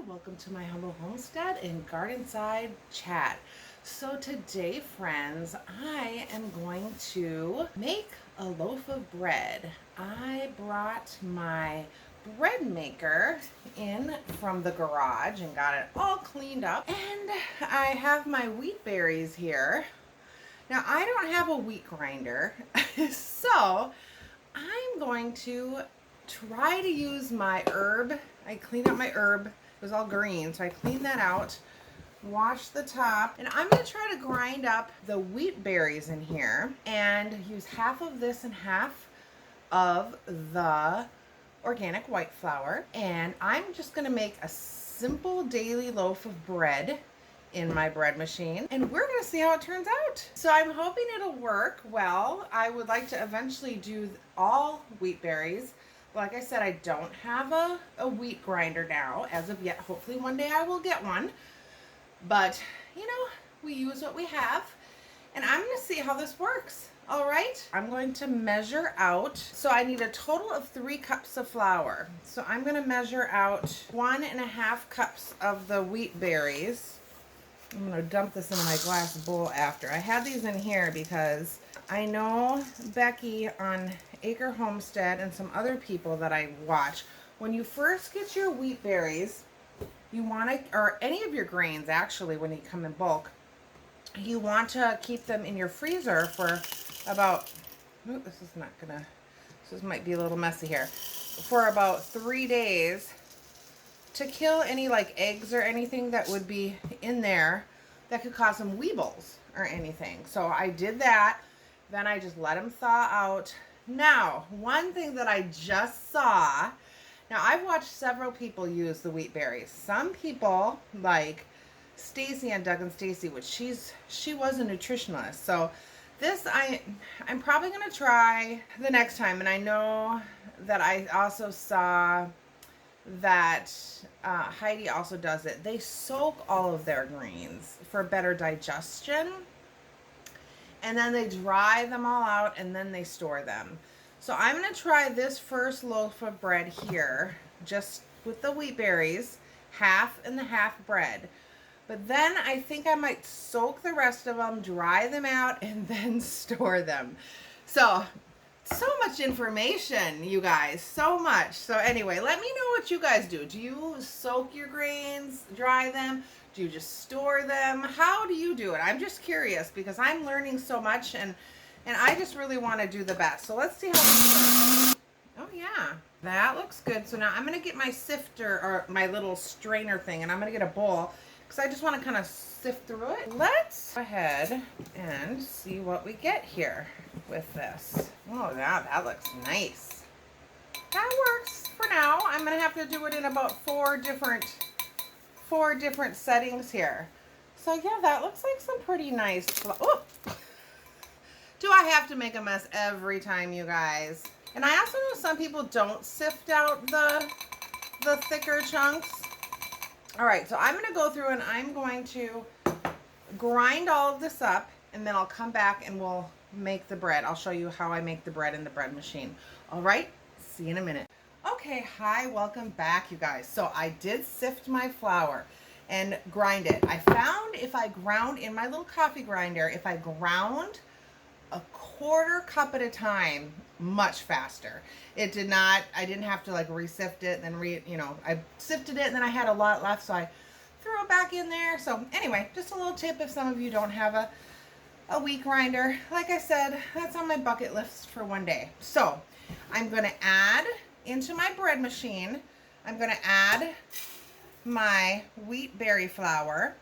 welcome to my humble homestead and garden side chat. So today, friends, I am going to make a loaf of bread. I brought my bread maker in from the garage and got it all cleaned up. And I have my wheat berries here. Now, I don't have a wheat grinder, so I'm going to try to use my herb. I cleaned up my herb. It was all green, so I cleaned that out, washed the top, and I'm going to try to grind up the wheat berries in here and use half of this and half of the organic white flour. And I'm just going to make a simple daily loaf of bread in my bread machine, and we're going to see how it turns out. So I'm hoping it'll work well. I would like to eventually do all wheat berries. Like I said, I don't have a wheat grinder now as of yet. Hopefully one day I will get one. But, you know, we use what we have. And I'm going to see how this works. All right. I'm going to measure out. So I need a total of 3 cups of flour. So I'm going to measure out 1.5 cups of the wheat berries. I'm going to dump this into my glass bowl after. I have these in here because I know Becky on Acre Homestead and some other people that I watch, when you first get your wheat berries, you want to, or any of your grains actually, when you come in bulk, you want to keep them in your freezer for about, this might be a little messy here, for about 3 days to kill any like eggs or anything that would be in there that could cause some weevils or anything. So I did that. Then I just let them thaw out. Now, one thing that I just saw, now I've watched several people use the wheat berries. Some people like Stacy and Doug and Stacy, which she was a nutritionalist. So this I'm probably going to try the next time. And I know that I also saw that Heidi also does it. They soak all of their greens for better digestion. And then they dry them all out and then they store them. So I'm going to try this first loaf of bread here, just with the wheat berries, half and the half bread. But then I think I might soak the rest of them, dry them out, and then store them. So much information, you guys, so much. So anyway, let me know what you guys do. Do you soak your grains, dry them? Do you just store them? How do you do it? I'm just curious because I'm learning so much and I just really want to do the best. So let's see how this works. Oh yeah, that looks good. So now I'm going to get my sifter or my little strainer thing and I'm going to get a bowl because I just want to kind of sift through it. Let's go ahead and see what we get here with this. Oh yeah, that looks nice. That works for now. I'm going to have to do it in about 4 different settings here. So yeah, that looks like some pretty nice. Oh, do I have to make a mess every time, you guys? And I also know some people don't sift out the thicker chunks. All right, so I'm going to go through and I'm going to grind all of this up and then I'll come back and we'll make the bread. I'll show you how I make the bread in the bread machine. All right, see you in a minute. Okay, hi, welcome back, you guys. So I did sift my flour and grind it. I found if I ground in my little coffee grinder, if I ground a 1/4 cup at a time, much faster. It did not, I didn't have to like re-sift it, then I sifted it and then I had a lot left, so I threw it back in there. So anyway, just a little tip if some of you don't have a wheat grinder. Like I said, that's on my bucket list for one day. So I'm going to add into my bread machine, I'm going to add my wheat berry flour.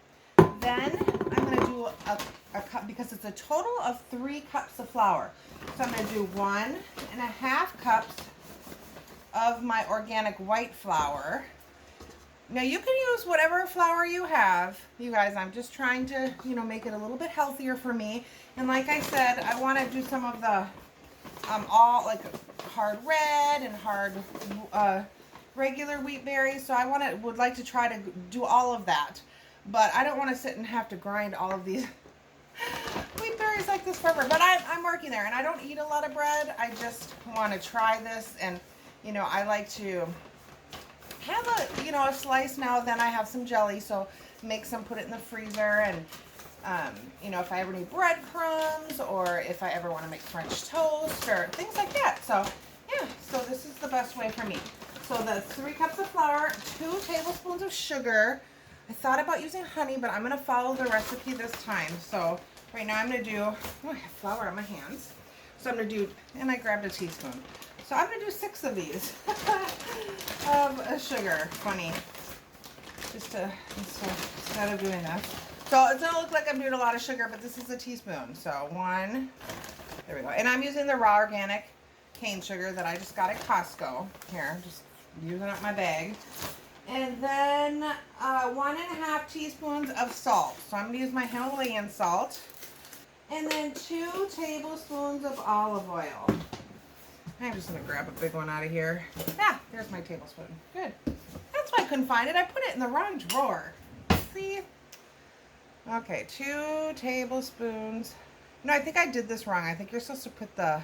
Then I'm going to do a cup because it's a total of 3 cups of flour. So I'm going to do 1.5 cups of my organic white flour. Now you can use whatever flour you have. You guys, I'm just trying to, make it a little bit healthier for me. And like I said, I want to do some of the all like hard red and hard regular wheat berries. So I would like to try to do all of that, but I don't want to sit and have to grind all of these wheat berries like this forever. But I'm working there, and I don't eat a lot of bread. I just want to try this, and I like to have a slice now, then I have some jelly, so make some, put it in the freezer, and if I ever need breadcrumbs, or if I ever want to make French toast or things like that. So yeah, so this is the best way for me. So that's 3 cups of flour, 2 tablespoons of sugar. I thought about using honey, but I'm going to follow the recipe this time. So right now I'm going to do, I have flour on my hands. So I'm going to do, and I grabbed a teaspoon. So I'm going to do 6 of these of sugar. Funny. Instead of doing this. So it's going to look like I'm doing a lot of sugar, but this is a teaspoon. So 1, there we go. And I'm using the raw organic cane sugar that I just got at Costco. Here, just using up my bag. And then 1.5 teaspoons of salt. So I'm going to use my Himalayan salt. And then 2 tablespoons of olive oil. I'm just going to grab a big one out of here. Ah, there's my tablespoon. Good. That's why I couldn't find it. I put it in the wrong drawer. See? Okay, 2 tablespoons. No, I think I did this wrong. I think you're supposed to put the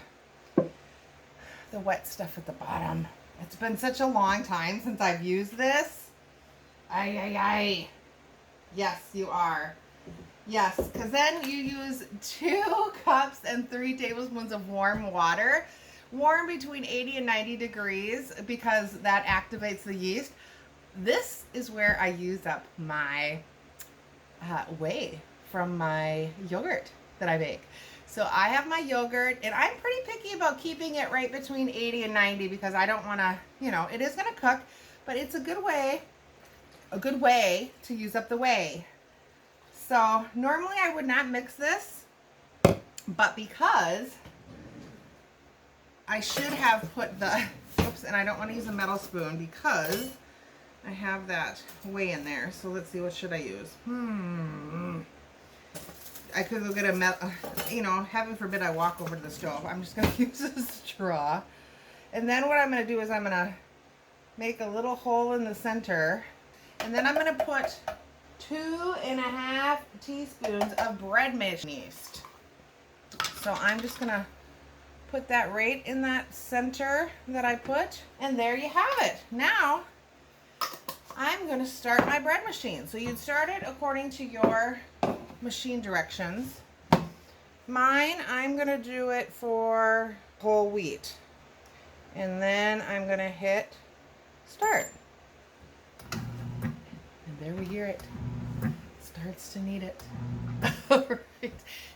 wet stuff at the bottom. It's been such a long time since I've used this. Ay. Yes, you are. Yes, because then you use 2 cups and 3 tablespoons of warm water. Warm between 80 and 90 degrees because that activates the yeast. This is where I use up my whey from my yogurt that I bake. So I have my yogurt, and I'm pretty picky about keeping it right between 80 and 90 because I don't want to, it is going to cook, but it's a good way to use up the whey. So normally I would not mix this, but because I should have put the, oops, and I don't want to use a metal spoon because I have that whey in there. So let's see, what should I use? I could go get a metal, heaven forbid I walk over to the stove. I'm just going to use a straw. And then what I'm going to do is I'm going to make a little hole in the center. And then I'm going to put 2.5 teaspoons of breadmachine yeast. So I'm just going to put that right in that center that I put. And there you have it. Now, I'm going to start my bread machine. So you'd start it according to your machine directions. Mine, I'm going to do it for whole wheat. And then I'm going to hit start. And there we hear it. Starts to knead it. All right.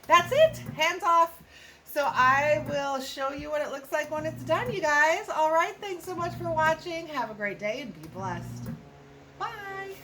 That's it. Hands off. So I will show you what it looks like when it's done, you guys. All right. Thanks so much for watching. Have a great day and be blessed. Bye.